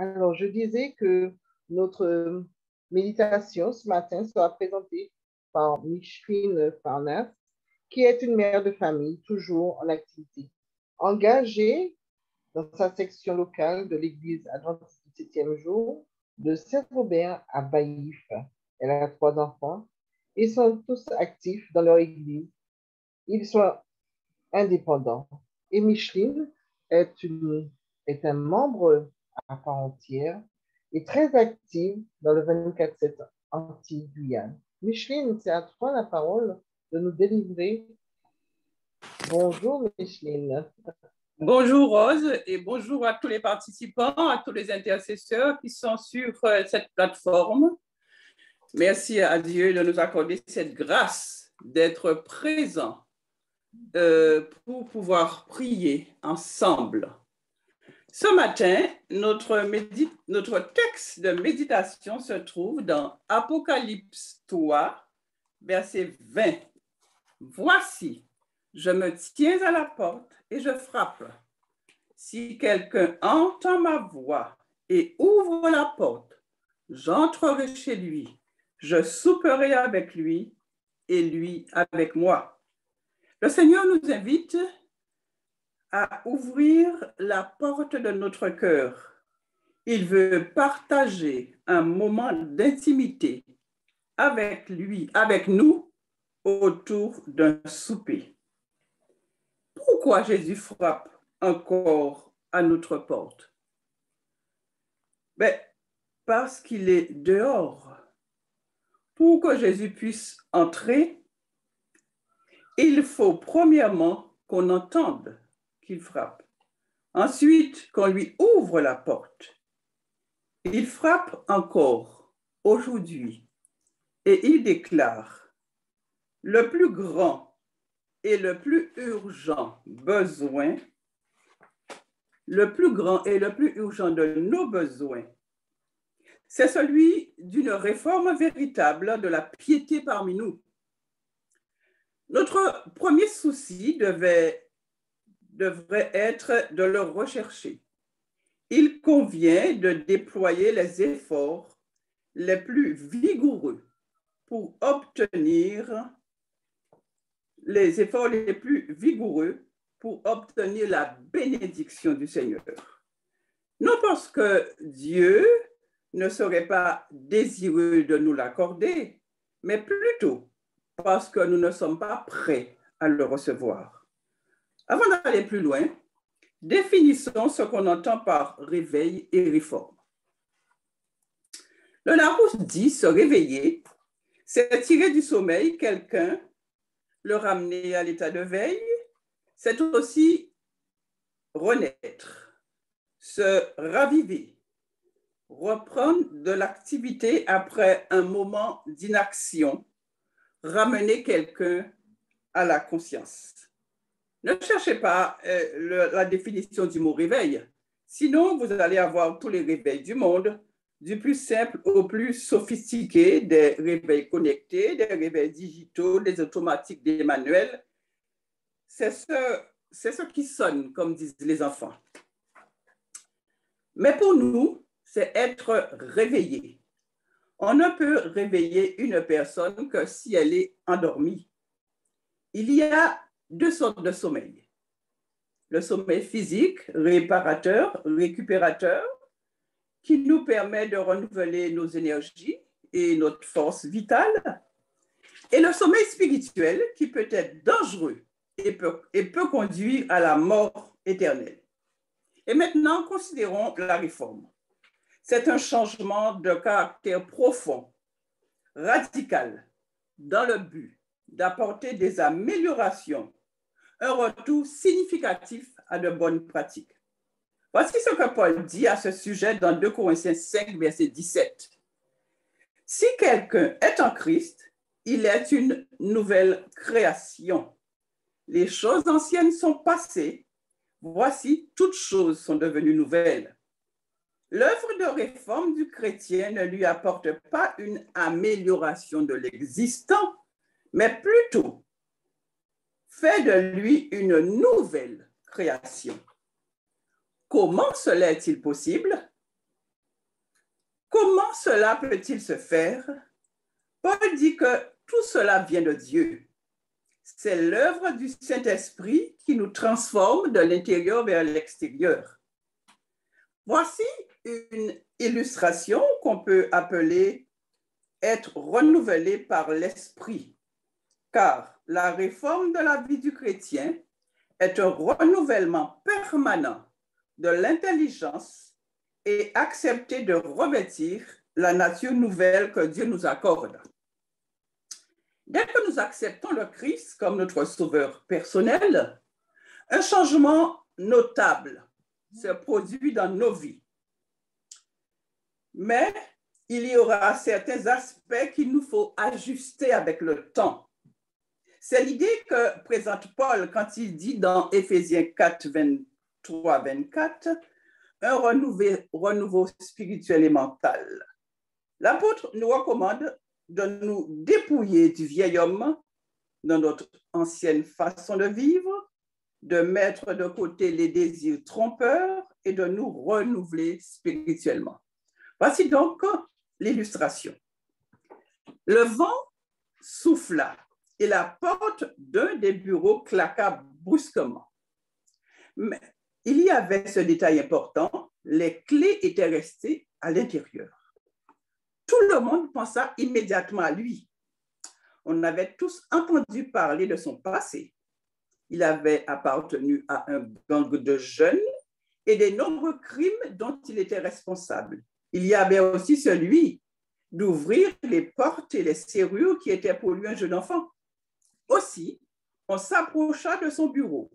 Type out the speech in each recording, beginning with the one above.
Alors, je disais que notre méditation ce matin sera présentée par Micheline Farnas, qui est une mère de famille toujours en activité, engagée dans sa section locale de l'Église adventiste du 7e jour de Saint-Robert à Baïf. Elle a 3 enfants. Ils sont tous actifs dans leur église. Ils sont indépendants. Et Micheline est un membre à part entière et très active dans le 24/7 anti-Guyane. Micheline, c'est à toi la parole de nous délivrer. Bonjour Micheline. Bonjour Rose et bonjour à tous les participants, à tous les intercesseurs qui sont sur cette plateforme. Merci à Dieu de nous accorder cette grâce d'être présents pour pouvoir prier ensemble. Ce matin, notre texte de méditation se trouve dans Apocalypse 3, verset 20. Voici, je me tiens à la porte et je frappe. Si quelqu'un entend ma voix et ouvre la porte, j'entrerai chez lui, je souperai avec lui et lui avec moi. Le Seigneur nous invite à ouvrir la porte de notre cœur. Il veut partager un moment d'intimité avec lui, avec nous, autour d'un souper. Pourquoi Jésus frappe encore à notre porte? Parce qu'il est dehors. Pour que Jésus puisse entrer, il faut premièrement qu'on entende qu'il frappe. Ensuite, qu'on lui ouvre la porte. Il frappe encore aujourd'hui et il déclare le plus grand et le plus urgent besoin, le plus grand et le plus urgent de nos besoins, c'est celui d'une réforme véritable de la piété parmi nous. Notre premier souci devrait être de le rechercher. Il convient de déployer les efforts les plus vigoureux pour obtenir la bénédiction du Seigneur. Non parce que Dieu ne serait pas désireux de nous l'accorder, mais plutôt parce que nous ne sommes pas prêts à le recevoir. Avant d'aller plus loin, définissons ce qu'on entend par réveil et réforme. Le Larousse dit se réveiller, c'est tirer du sommeil quelqu'un, le ramener à l'état de veille, c'est aussi renaître, se raviver, reprendre de l'activité après un moment d'inaction, ramener quelqu'un à la conscience. Ne cherchez pas la définition du mot réveil, sinon vous allez avoir tous les réveils du monde, du plus simple au plus sophistiqué, des réveils connectés, des réveils digitaux, des automatiques, des manuels. C'est ce qui sonne, comme disent les enfants. Mais pour nous, c'est être réveillé. On ne peut réveiller une personne que si elle est endormie. Il y a 2 sortes de sommeil. Le sommeil physique, réparateur, récupérateur, qui nous permet de renouveler nos énergies et notre force vitale. Et le sommeil spirituel, qui peut être dangereux et peut conduire à la mort éternelle. Et maintenant, considérons la réforme. C'est un changement de caractère profond, radical, dans le but d'apporter des améliorations, un retour significatif à de bonnes pratiques. Voici ce que Paul dit à ce sujet dans 2 Corinthiens 5, verset 17. Si quelqu'un est en Christ, il est une nouvelle création. Les choses anciennes sont passées. Voici, toutes choses sont devenues nouvelles. L'œuvre de réforme du chrétien ne lui apporte pas une amélioration de l'existant, mais plutôt fait de lui une nouvelle création. Comment cela est-il possible? Comment cela peut-il se faire? Paul dit que tout cela vient de Dieu. C'est l'œuvre du Saint-Esprit qui nous transforme de l'intérieur vers l'extérieur. Voici une illustration qu'on peut appeler être renouvelé par l'Esprit, car la réforme de la vie du chrétien est un renouvellement permanent de l'intelligence et accepter de revêtir la nature nouvelle que Dieu nous accorde. Dès que nous acceptons le Christ comme notre sauveur personnel, un changement notable se produit dans nos vies. Mais il y aura certains aspects qu'il nous faut ajuster avec le temps. C'est l'idée que présente Paul quand il dit dans Éphésiens 4, 23, 24, un renouveau spirituel et mental. L'apôtre nous recommande de nous dépouiller du vieil homme dans notre ancienne façon de vivre, de mettre de côté les désirs trompeurs et de nous renouveler spirituellement. Voici donc l'illustration. Le vent souffla et la porte d'un des bureaux claqua brusquement. Mais il y avait ce détail important, les clés étaient restées à l'intérieur. Tout le monde pensa immédiatement à lui. On avait tous entendu parler de son passé. Il avait appartenu à un gang de jeunes et des nombreux crimes dont il était responsable. Il y avait aussi celui d'ouvrir les portes et les serrures qui étaient pour lui un jeune enfant. Aussi, on s'approcha de son bureau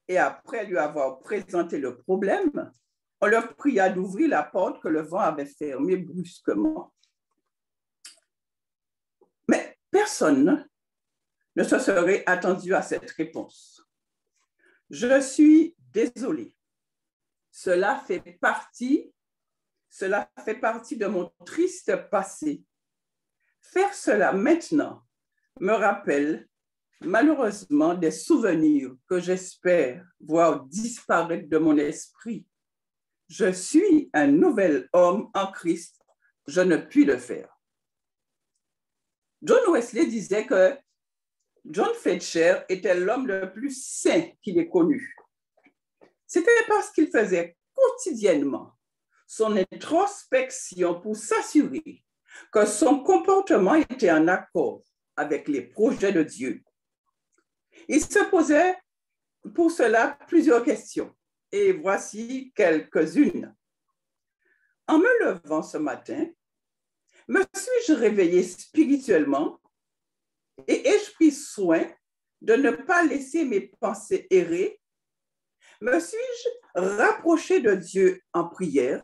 et après lui avoir présenté le problème, on leur pria d'ouvrir la porte que le vent avait fermée brusquement. Mais personne ne se serait attendu à cette réponse. Je suis désolé. Cela fait partie de mon triste passé. Faire cela maintenant me rappelle malheureusement des souvenirs que j'espère voir disparaître de mon esprit. Je suis un nouvel homme en Christ. Je ne puis le faire. John Wesley disait que John Fletcher était l'homme le plus saint qu'il ait connu. C'était parce qu'il faisait quotidiennement son introspection pour s'assurer que son comportement était en accord avec les projets de Dieu. Il se posait pour cela plusieurs questions, et voici quelques-unes. En me levant ce matin, me suis-je réveillé spirituellement et ai-je pris soin de ne pas laisser mes pensées errer? Me suis-je rapproché de Dieu en prière?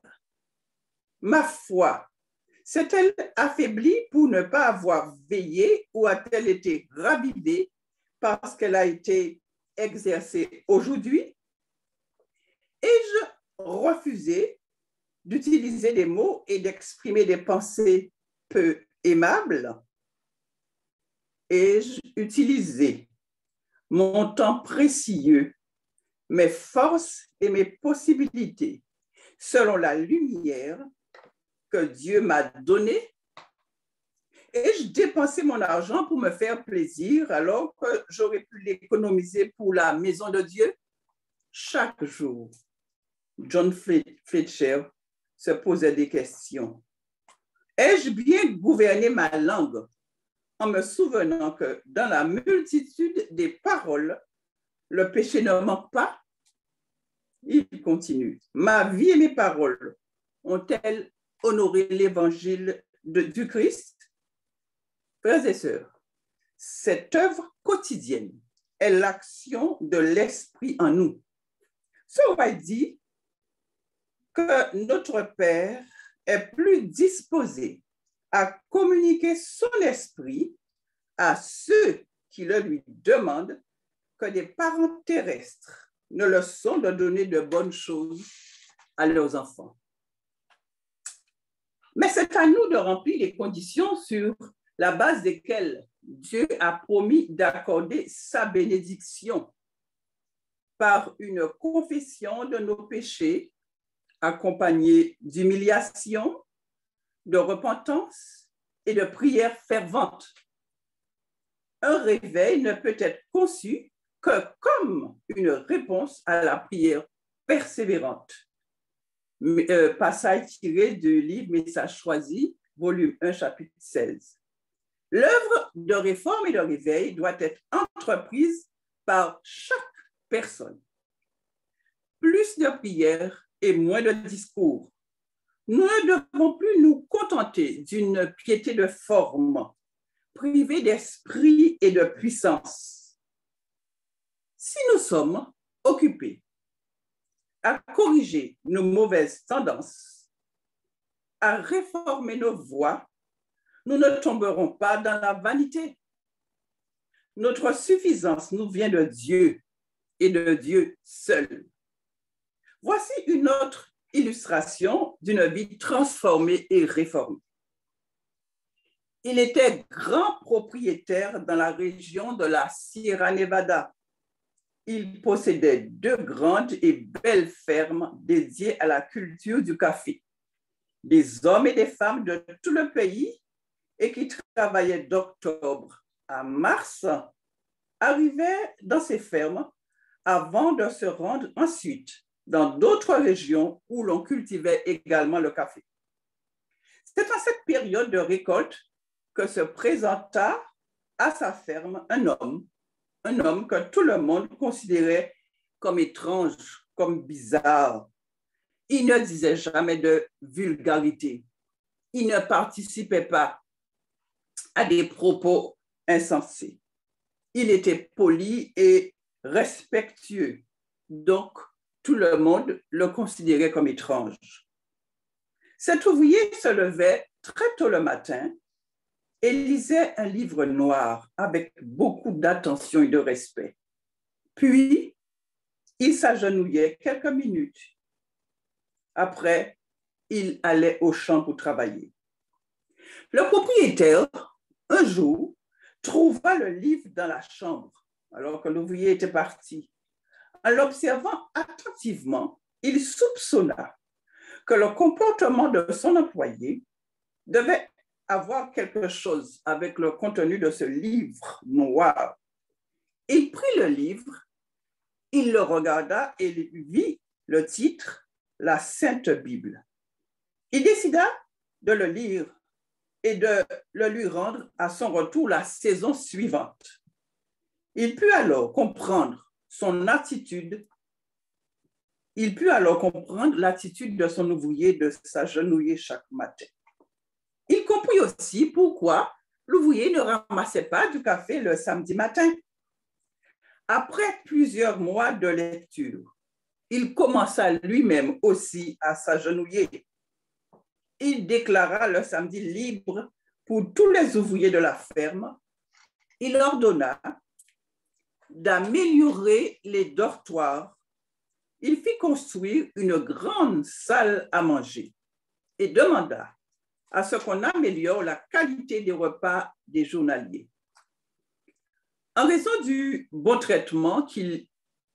Ma foi s'est-elle affaiblie pour ne pas avoir veillé ou a-t-elle été ravivée parce qu'elle a été exercée aujourd'hui? Ai-je refusé d'utiliser des mots et d'exprimer des pensées peu aimables? Ai-je utilisé mon temps précieux, mes forces et mes possibilités selon la lumière que Dieu m'a donnée? Ai-je dépensé mon argent pour me faire plaisir alors que j'aurais pu l'économiser pour la maison de Dieu? Chaque jour, John Fletcher se posait des questions. Ai-je bien gouverné ma langue en me souvenant que dans la multitude des paroles, le péché ne manque pas? Il continue. Ma vie et mes paroles ont-elles honoré l'évangile du Christ? Frères et sœurs, cette œuvre quotidienne est l'action de l'Esprit en nous. Cela dit que notre Père est plus disposé à communiquer son esprit à ceux qui le lui demandent que des parents terrestres ne le sont de donner de bonnes choses à leurs enfants. Mais c'est à nous de remplir les conditions sur la base desquelles Dieu a promis d'accorder sa bénédiction par une confession de nos péchés accompagnée d'humiliation, de repentance et de prière fervente. Un réveil ne peut être conçu que comme une réponse à la prière persévérante. Passage tiré du livre Message choisi, volume 1, chapitre 16. L'œuvre de réforme et de réveil doit être entreprise par chaque personne. Plus de prières et moins de discours. Nous ne devons plus nous contenter d'une piété de forme, privée d'esprit et de puissance. Si nous sommes occupés à corriger nos mauvaises tendances, à réformer nos voies, nous ne tomberons pas dans la vanité. Notre suffisance nous vient de Dieu et de Dieu seul. Voici une autre illustration d'une vie transformée et réformée. Il était grand propriétaire dans la région de la Sierra Nevada. Il possédait 2 grandes et belles fermes dédiées à la culture du café. Des hommes et des femmes de tout le pays et qui travaillaient d'octobre à mars arrivaient dans ces fermes avant de se rendre ensuite dans d'autres régions où l'on cultivait également le café. C'est en cette période de récolte que se présenta à sa ferme un homme que tout le monde considérait comme étrange, comme bizarre. Il ne disait jamais de vulgarité. Il ne participait pas à des propos insensés. Il était poli et respectueux. Donc, tout le monde le considérait comme étrange. Cet ouvrier se levait très tôt le matin et lisait un livre noir avec beaucoup d'attention et de respect. Puis, il s'agenouillait quelques minutes. Après, il allait au champ pour travailler. Le propriétaire, un jour, trouva le livre dans la chambre, alors que l'ouvrier était parti. En l'observant attentivement, il soupçonna que le comportement de son employé devait avoir quelque chose avec le contenu de ce livre noir. Il prit le livre, il le regarda et vit le titre « La Sainte Bible ». Il décida de le lire et de le lui rendre à son retour la saison suivante. Il put alors comprendre l'attitude de son ouvrier de s'agenouiller chaque matin. Il comprit aussi pourquoi l'ouvrier ne ramassait pas du café le samedi matin. Après plusieurs mois de lecture, il commença lui-même aussi à s'agenouiller. Il déclara le samedi libre pour tous les ouvriers de la ferme. Il ordonna d'améliorer les dortoirs. Il fit construire une grande salle à manger et demanda à ce qu'on améliore la qualité des repas des journaliers. En raison du bon traitement qu'ils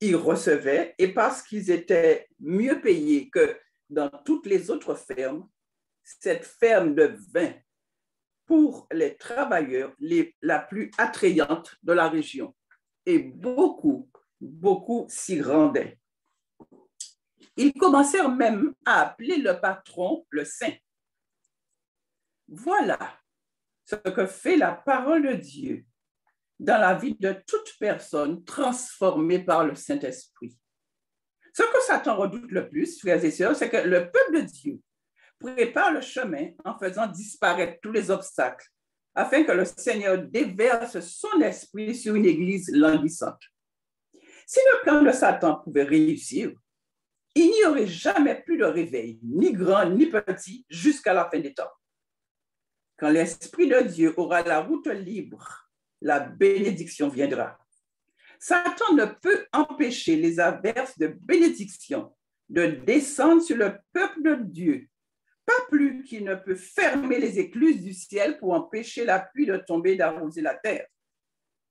y recevaient et parce qu'ils étaient mieux payés que dans toutes les autres fermes, cette ferme devint pour les travailleurs la plus attrayante de la région. Et beaucoup s'y rendaient. Ils commencèrent même à appeler le patron le Saint. Voilà ce que fait la parole de Dieu dans la vie de toute personne transformée par le Saint-Esprit. Ce que Satan redoute le plus, frères et sœurs, c'est que le peuple de Dieu prépare le chemin en faisant disparaître tous les obstacles afin que le Seigneur déverse son esprit sur une église languissante. Si le plan de Satan pouvait réussir, il n'y aurait jamais plus de réveil, ni grand ni petit, jusqu'à la fin des temps. Quand l'Esprit de Dieu aura la route libre, la bénédiction viendra. Satan ne peut empêcher les averses de bénédiction de descendre sur le peuple de Dieu, pas plus qu'il ne peut fermer les écluses du ciel pour empêcher la pluie de tomber et d'arroser la terre.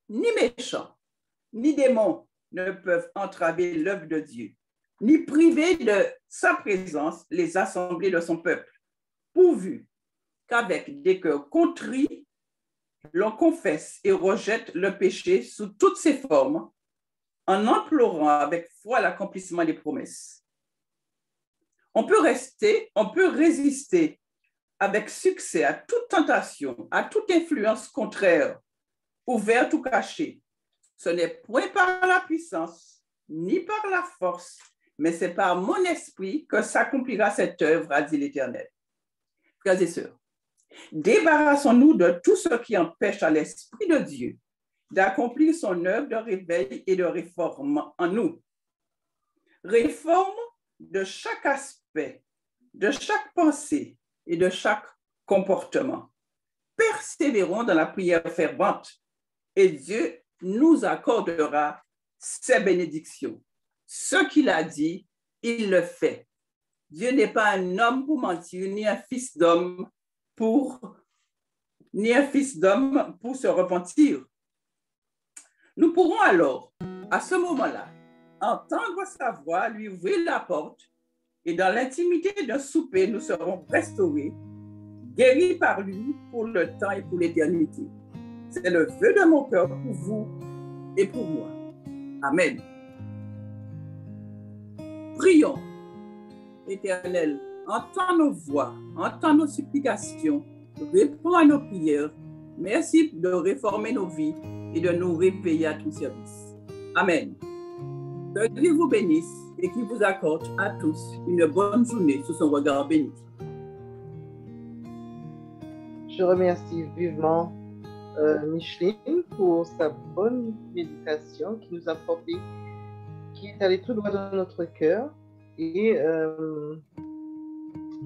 Ni méchants, ni démons ne peuvent entraver l'œuvre de Dieu, ni priver de sa présence les assemblées de son peuple, pourvu qu'avec des cœurs contrits, l'on confesse et rejette le péché sous toutes ses formes, en implorant avec foi l'accomplissement des promesses. On peut résister avec succès à toute tentation, à toute influence contraire, ouverte ou cachée. Ce n'est point par la puissance, ni par la force, mais c'est par mon esprit que s'accomplira cette œuvre, a dit l'Éternel. Frères et sœurs, débarrassons-nous de tout ce qui empêche à l'Esprit de Dieu d'accomplir son œuvre de réveil et de réforme en nous. Réforme de chaque aspect, de chaque pensée et de chaque comportement. Persévérons dans la prière fervente et Dieu nous accordera ses bénédictions. Ce qu'il a dit, il le fait. Dieu n'est pas un homme pour mentir, ni un fils d'homme pour se repentir. Nous pourrons alors, à ce moment-là, entendre sa voix, lui ouvrir la porte, et dans l'intimité d'un souper, nous serons restaurés, guéris par lui pour le temps et pour l'éternité. C'est le vœu de mon cœur pour vous et pour moi. Amen. Prions. Éternel, entends nos voix, entends nos supplications, réponds à nos prières. Merci de réformer nos vies et de nous réveiller à ton service. Amen. Que Dieu vous bénisse et qu'il vous accorde à tous une bonne journée sous son regard béni. Je remercie vivement Micheline pour sa bonne méditation qui nous a porté, qui est allée tout droit dans notre cœur. Et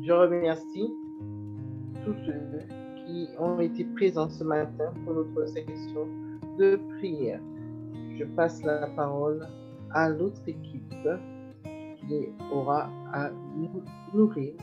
je remercie tous ceux qui ont été présents ce matin pour notre section de prière. Je passe la parole à l'autre équipe qui aura à nous nourrir